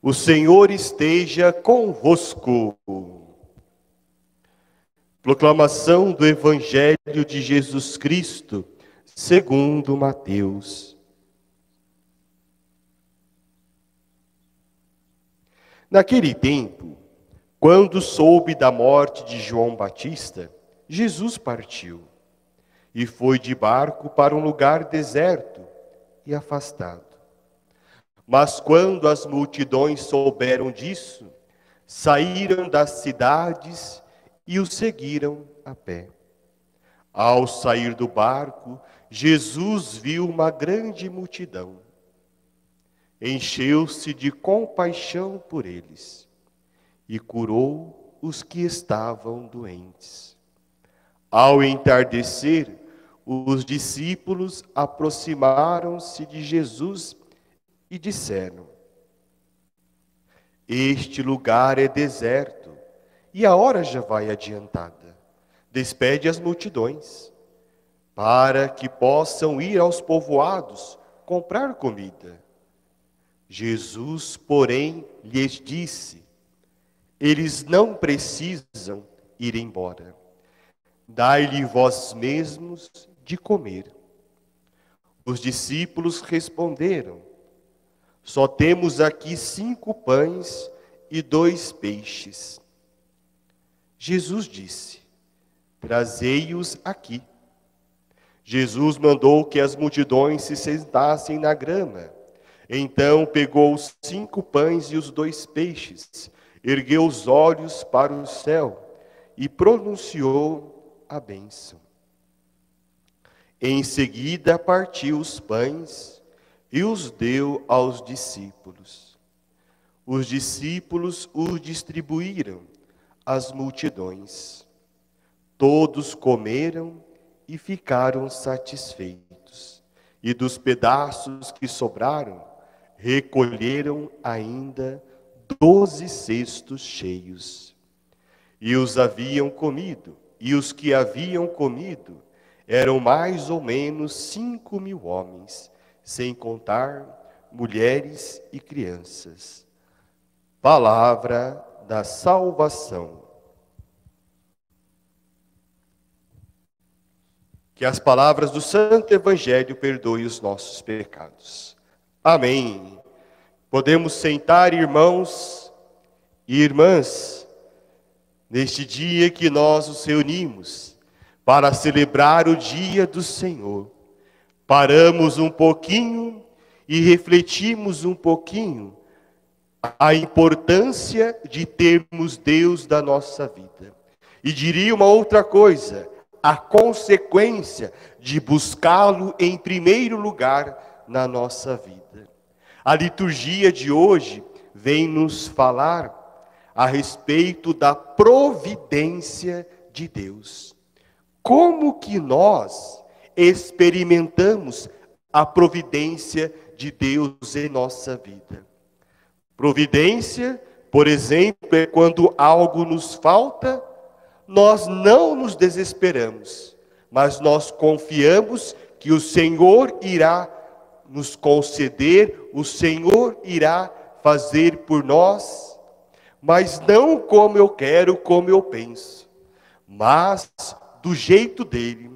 O Senhor esteja convosco. Proclamação do Evangelho de Jesus Cristo, segundo Mateus. Naquele tempo, quando soube da morte de João Batista, Jesus partiu e foi de barco para um lugar deserto e afastado. Mas quando as multidões souberam disso, saíram das cidades e o seguiram a pé. Ao sair do barco, Jesus viu uma grande multidão. Encheu-se de compaixão por eles e curou os que estavam doentes. Ao entardecer, os discípulos aproximaram-se de Jesus e disseram: Este lugar é deserto e a hora já vai adiantada. Despede as multidões, para que possam ir aos povoados comprar comida. Jesus, porém, lhes disse: Eles não precisam ir embora. Dai-lhe vós mesmos de comer. Os discípulos responderam: Só temos aqui 5 pães e 2 peixes. Jesus disse: Trazei-os aqui. Jesus mandou que as multidões se sentassem na grama. Então pegou os 5 pães e os 2 peixes, ergueu os olhos para o céu e pronunciou a bênção. Em seguida partiu os pães e os deu aos discípulos. Os discípulos os distribuíram às multidões. Todos comeram e ficaram satisfeitos. E dos pedaços que sobraram, recolheram ainda 12 cestos cheios. E os haviam comido, e os que haviam comido eram mais ou menos 5.000 homens, sem contar mulheres e crianças. Palavra da salvação. Que as palavras do Santo Evangelho perdoem os nossos pecados. Amém. Podemos sentar, irmãos e irmãs, neste dia que nós nos reunimos para celebrar o dia do Senhor. Paramos um pouquinho e refletimos um pouquinho a importância de termos Deus da nossa vida. E diria uma outra coisa: a consequência de buscá-lo em primeiro lugar na nossa vida. A liturgia de hoje vem nos falar a respeito da providência de Deus. Como que nós experimentamos a providência de Deus em nossa vida? Providência, por exemplo, é quando algo nos falta. Nós não nos desesperamos, mas nós confiamos que o Senhor irá nos conceder, o Senhor irá fazer por nós, mas não como eu quero, como eu penso, mas do jeito dele.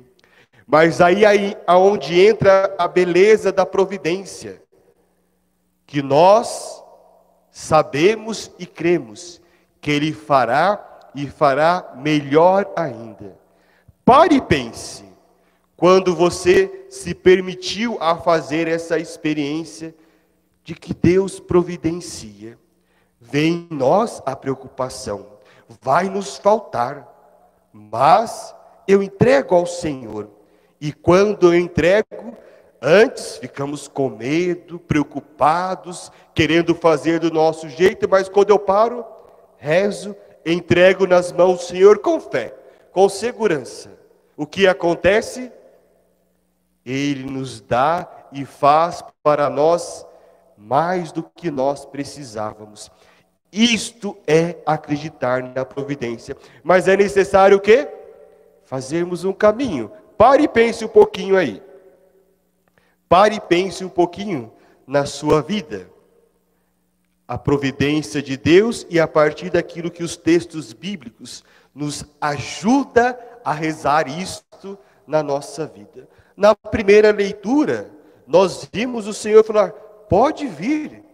Mas aí aonde entra a beleza da providência, que nós sabemos e cremos que ele fará e fará melhor ainda. Pare e pense, quando você se permitiu a fazer essa experiência de que Deus providencia, vem em nós a preocupação, vai nos faltar, mas eu entrego ao Senhor. E quando eu entrego, antes ficamos com medo, preocupados, querendo fazer do nosso jeito, mas quando eu paro, rezo, entrego nas mãos do Senhor com fé, com segurança. O que acontece? Ele nos dá e faz para nós mais do que nós precisávamos. Isto é acreditar na providência. Mas é necessário o quê? Fazermos um caminho. Pare e pense um pouquinho aí. Pare e pense um pouquinho na sua vida. a providência de Deus e a partir daquilo que os textos bíblicos nos ajuda a rezar isto na nossa vida. Na primeira leitura, nós vimos o Senhor falar: pode vir,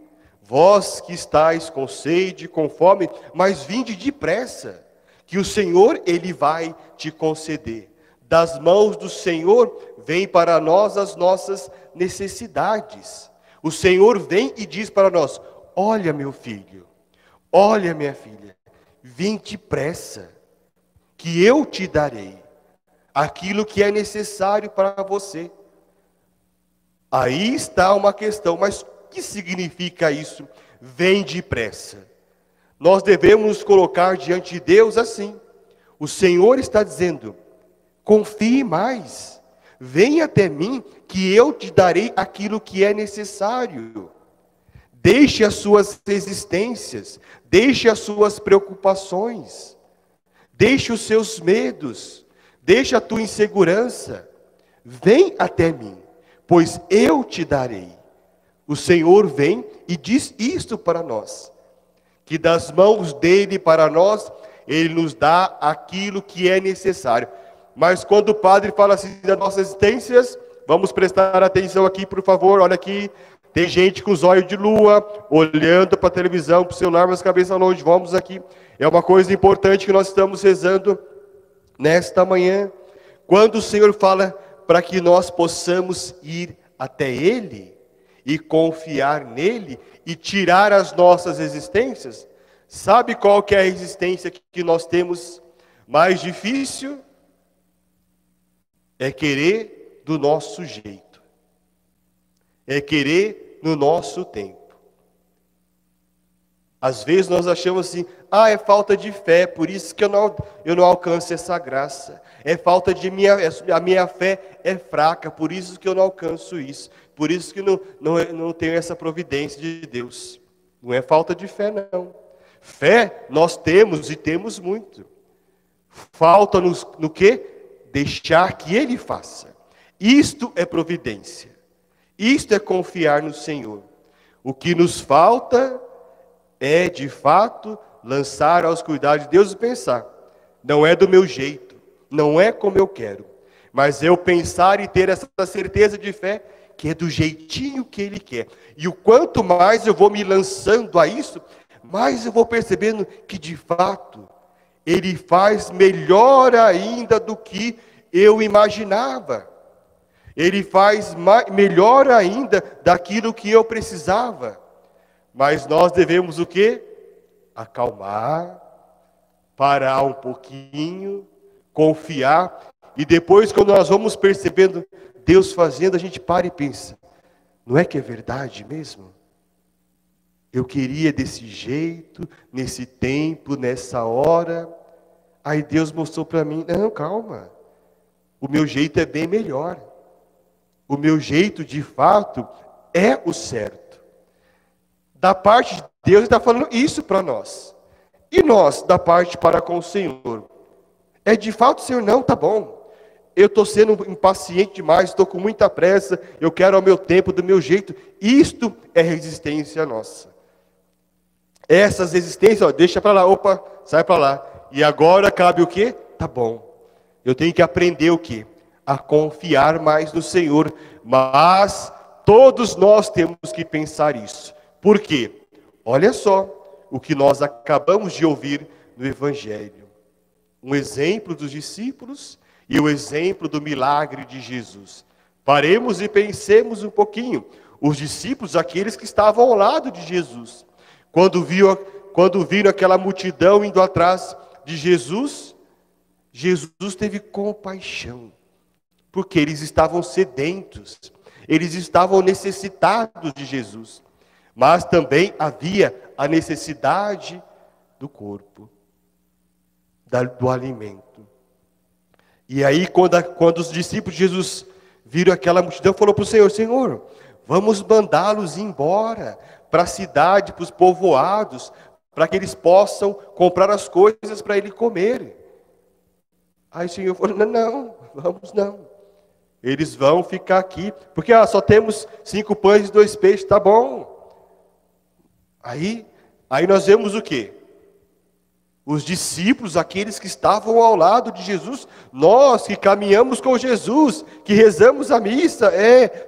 vós que estáis com sede, com fome, mas vinde depressa, que o Senhor, Ele vai te conceder. Das mãos do Senhor vem para nós as nossas necessidades. O Senhor vem e diz para nós: olha, meu filho, olha, minha filha, vim depressa, que eu te darei aquilo que é necessário para você. Aí está uma questão, mas o que significa isso? Vem depressa. Nós devemos nos colocar diante de Deus assim. O Senhor está dizendo: confie mais, venha até mim, que eu te darei aquilo que é necessário. Deixe as suas resistências, deixe as suas preocupações, deixe os seus medos, deixe a tua insegurança. Vem até mim, pois eu te darei. O Senhor vem e diz isto para nós, que das mãos dele para nós, ele nos dá aquilo que é necessário. Mas quando o padre fala assim das nossas existências, vamos prestar atenção aqui, por favor, olha aqui. Tem gente com os olhos de lua, olhando para a televisão, para o celular, mas cabeça longe. Vamos aqui. É uma coisa importante que nós estamos rezando nesta manhã. Quando o Senhor fala para que nós possamos ir até Ele e confiar nele e tirar as nossas resistências, sabe qual que é a resistência que nós temos mais difícil? É querer do nosso jeito. É querer no nosso tempo. Às vezes nós achamos assim: é falta de fé, por isso que eu não alcanço essa graça. É falta de a minha fé é fraca, por isso que eu não alcanço isso. Por isso que não tenho essa providência de Deus. Não é falta de fé, não. Fé nós temos e temos muito. Falta-nos no quê? Deixar que Ele faça. Isto é providência. Isto é confiar no Senhor. O que nos falta é, de fato, lançar aos cuidados de Deus e pensar: não é do meu jeito, não é como eu quero, mas eu pensar e ter essa certeza de fé que é do jeitinho que Ele quer. E o quanto mais eu vou me lançando a isso, mais eu vou percebendo que, de fato, Ele faz melhor ainda do que eu imaginava. Ele faz melhor ainda daquilo que eu precisava. Mas nós devemos o quê? Acalmar, parar um pouquinho, confiar. E depois, quando nós vamos percebendo Deus fazendo, a gente para e pensa: não é que é verdade mesmo? Eu queria desse jeito, nesse tempo, nessa hora. Aí Deus mostrou para mim: não, calma. O meu jeito é bem melhor. O meu jeito, de fato, é o certo. Da parte de Deus, Ele está falando isso para nós. E nós, da parte para com o Senhor? É de fato, Senhor, não, tá bom. Eu estou sendo impaciente demais, estou com muita pressa, eu quero ao meu tempo, do meu jeito. Isto é resistência nossa. Essas resistências, deixa para lá, opa, sai para lá. E agora cabe o quê? Tá bom. Eu tenho que aprender o quê? A confiar mais no Senhor. Mas todos nós temos que pensar isso. Por quê? Olha só o que nós acabamos de ouvir no Evangelho. Um exemplo dos discípulos e o exemplo do milagre de Jesus. Paremos e pensemos um pouquinho. Os discípulos, aqueles que estavam ao lado de Jesus, quando viram aquela multidão indo atrás de Jesus, Jesus teve compaixão, porque eles estavam sedentos, eles estavam necessitados de Jesus, mas também havia a necessidade do corpo, do alimento. E aí, quando os discípulos de Jesus viram aquela multidão, falou para o Senhor: Senhor, vamos mandá-los embora para a cidade, para os povoados, para que eles possam comprar as coisas para ele comer. Aí o Senhor falou: não, vamos não. Eles vão ficar aqui, porque só temos 5 pães e 2 peixes, tá bom. Aí nós vemos o quê? Os discípulos, aqueles que estavam ao lado de Jesus, nós que caminhamos com Jesus, que rezamos a missa,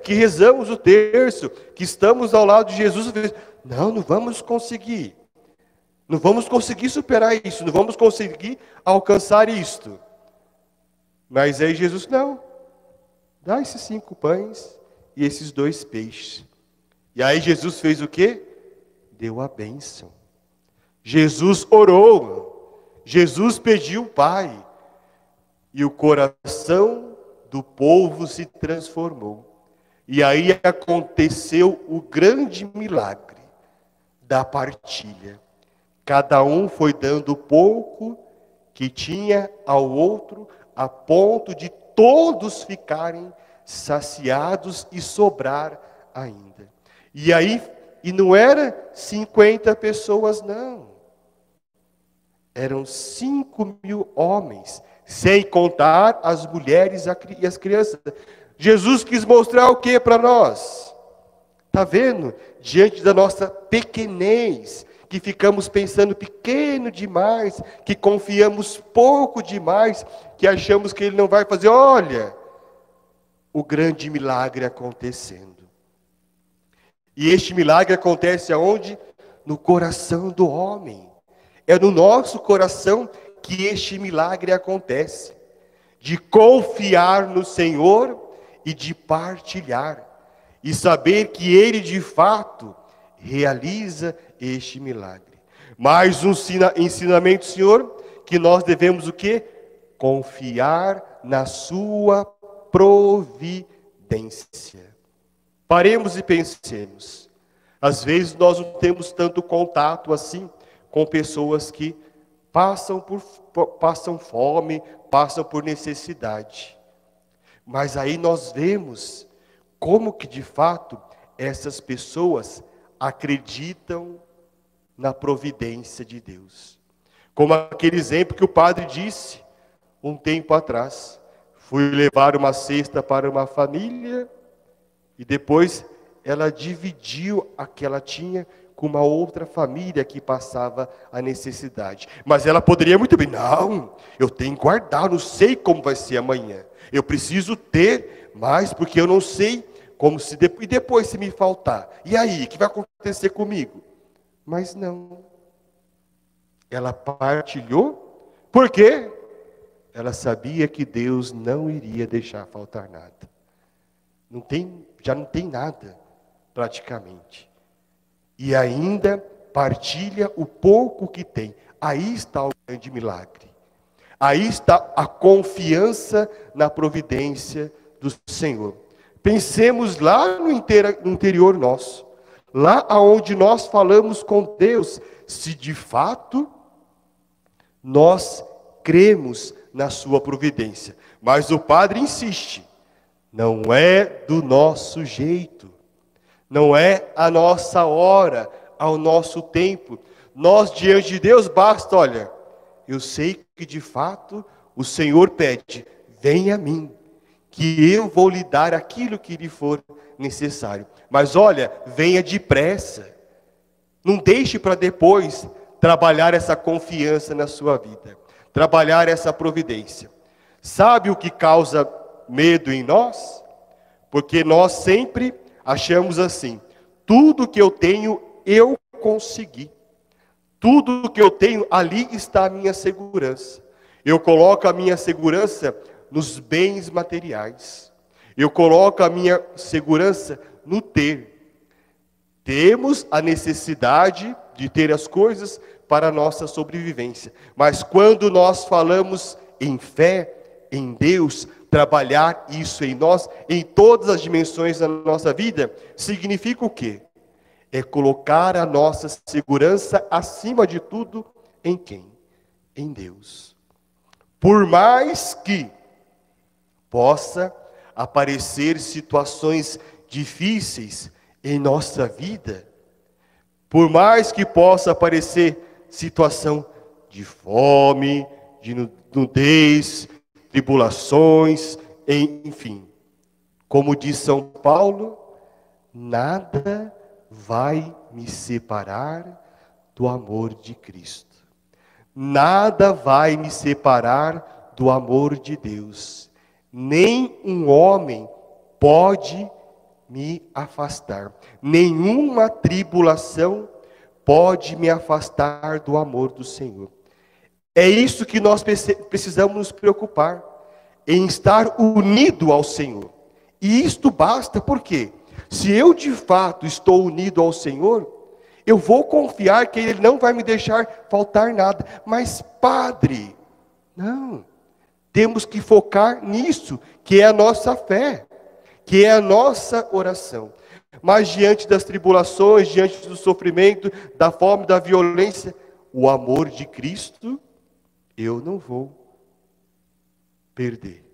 que rezamos o terço, que estamos ao lado de Jesus, não vamos conseguir. Não vamos conseguir superar isso, não vamos conseguir alcançar isto. Mas aí Jesus, não, dá esses 5 pães e esses 2 peixes. E aí Jesus fez o quê? Deu a bênção. Jesus orou, Jesus pediu o Pai, e o coração do povo se transformou. E aí aconteceu o grande milagre da partilha. Cada um foi dando pouco que tinha ao outro, a ponto de todos ficarem saciados e sobrar ainda. E aí, e não era 50 pessoas, não. Eram 5.000 homens, sem contar as mulheres e as crianças. Jesus quis mostrar o que para nós? Está vendo? Diante da nossa pequenez, que ficamos pensando pequeno demais, que confiamos pouco demais, que achamos que Ele não vai fazer. Olha, o grande milagre acontecendo. E este milagre acontece aonde? No coração do homem. É no nosso coração que este milagre acontece. De confiar no Senhor e de partilhar. E saber que Ele de fato realiza este milagre. Mais um ensinamento, Senhor, que nós devemos o quê? Confiar na sua providência. Paremos e pensemos. Às vezes nós não temos tanto contato assim com pessoas que passam fome, passam por necessidade. Mas aí nós vemos como que de fato essas pessoas acreditam na providência de Deus. Como aquele exemplo que o padre disse um tempo atrás. Fui levar uma cesta para uma família e depois ela dividiu a que ela tinha com uma outra família que passava a necessidade. Mas ela poderia muito bem, não, eu tenho que guardar, não sei como vai ser amanhã. Eu preciso ter mais porque eu não sei como se e depois se me faltar. E aí, o que vai acontecer comigo? Mas não. Ela partilhou, por quê? Ela sabia que Deus não iria deixar faltar nada. Já não tem nada, praticamente. E ainda partilha o pouco que tem. Aí está o grande milagre. Aí está a confiança na providência do Senhor. Pensemos lá no interior nosso. Lá onde nós falamos com Deus. Se de fato nós cremos na sua providência. Mas o padre insiste. Não é do nosso jeito. Não é a nossa hora, ao nosso tempo. Nós diante de Deus basta, olha, eu sei que de fato o Senhor pede, venha a mim, que eu vou lhe dar aquilo que lhe for necessário. Mas olha, venha depressa. Não deixe para depois trabalhar essa confiança na sua vida. Trabalhar essa providência. Sabe o que causa medo em nós? Porque nós sempre achamos assim, tudo que eu tenho, eu consegui. Tudo que eu tenho, ali está a minha segurança. Eu coloco a minha segurança nos bens materiais. Eu coloco a minha segurança no ter. Temos a necessidade de ter as coisas para a nossa sobrevivência. Mas quando nós falamos em fé, em Deus, trabalhar isso em nós, em todas as dimensões da nossa vida, significa o quê? É colocar a nossa segurança acima de tudo em quem? Em Deus. Por mais que possa aparecer situações difíceis em nossa vida, por mais que possa aparecer situação de fome, de nudez, tribulações, enfim. Como diz São Paulo, nada vai me separar do amor de Cristo. Nada vai me separar do amor de Deus. Nem um homem pode me afastar. Nenhuma tribulação pode me afastar do amor do Senhor. É isso que nós precisamos nos preocupar, em estar unido ao Senhor. E isto basta, por quê? Se eu de fato estou unido ao Senhor, eu vou confiar que Ele não vai me deixar faltar nada. Mas, Padre, não. Temos que focar nisso, que é a nossa fé, que é a nossa oração. Mas diante das tribulações, diante do sofrimento, da fome, da violência, o amor de Cristo, eu não vou perder.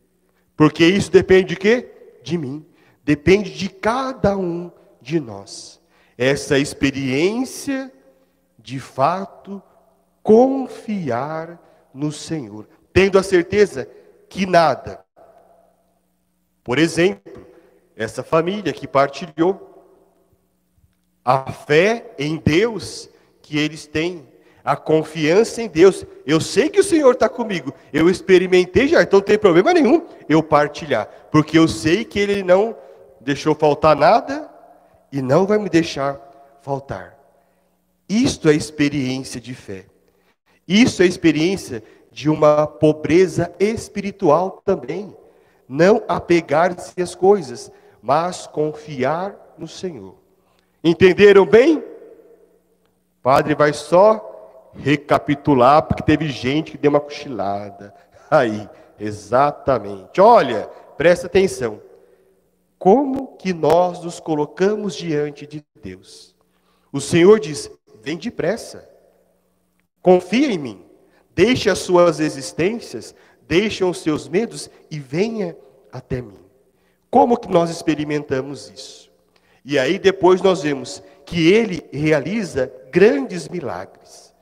Porque isso depende de quê? De mim. Depende de cada um de nós. Essa experiência, de fato, confiar no Senhor. Tendo a certeza que nada. Por exemplo, essa família que partilhou a fé em Deus que eles têm. A confiança em Deus. Eu sei que o Senhor está comigo. Eu experimentei já, então não tem problema nenhum eu partilhar. Porque eu sei que Ele não deixou faltar nada e não vai me deixar faltar. Isto é experiência de fé. Isso é experiência de uma pobreza espiritual também. Não apegar-se às coisas, mas confiar no Senhor. Entenderam bem? O padre vai só recapitular, porque teve gente que deu uma cochilada. Aí, exatamente. Olha, presta atenção. Como que nós nos colocamos diante de Deus? O Senhor diz, vem depressa. Confia em mim. Deixe as suas existências, deixe os seus medos e venha até mim. Como que nós experimentamos isso? E aí depois nós vemos que Ele realiza grandes milagres.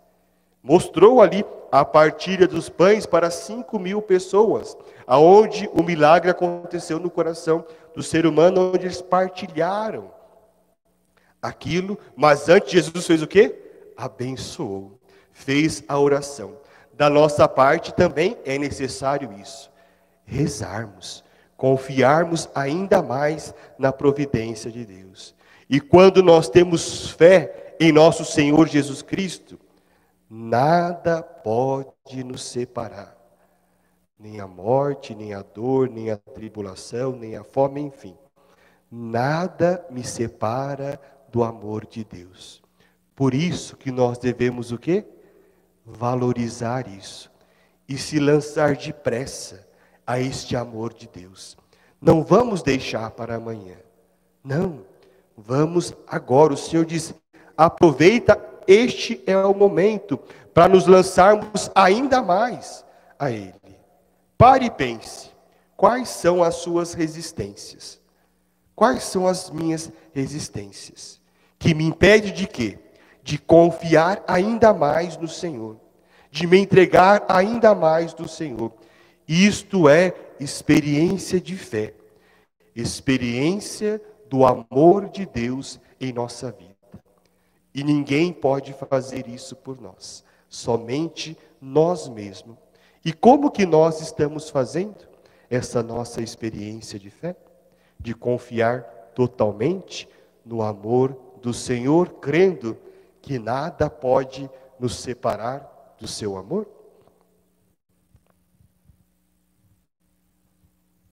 Mostrou ali a partilha dos pães para 5.000 pessoas, aonde o milagre aconteceu no coração do ser humano, onde eles partilharam aquilo, mas antes Jesus fez o quê? Abençoou, fez a oração. Da nossa parte também é necessário isso, rezarmos, confiarmos ainda mais na providência de Deus. E quando nós temos fé em nosso Senhor Jesus Cristo, nada pode nos separar. Nem a morte, nem a dor, nem a tribulação, nem a fome, enfim. Nada me separa do amor de Deus. Por isso que nós devemos o quê? Valorizar isso. E se lançar depressa a este amor de Deus. Não vamos deixar para amanhã. Não. Vamos agora. O Senhor diz, aproveita, este é o momento para nos lançarmos ainda mais a Ele. Pare e pense, quais são as suas resistências? Quais são as minhas resistências? Que me impede de quê? De confiar ainda mais no Senhor. De me entregar ainda mais no Senhor. Isto é experiência de fé. Experiência do amor de Deus em nossa vida. E ninguém pode fazer isso por nós. Somente nós mesmos. E como que nós estamos fazendo essa nossa experiência de fé? De confiar totalmente no amor do Senhor, crendo que nada pode nos separar do seu amor?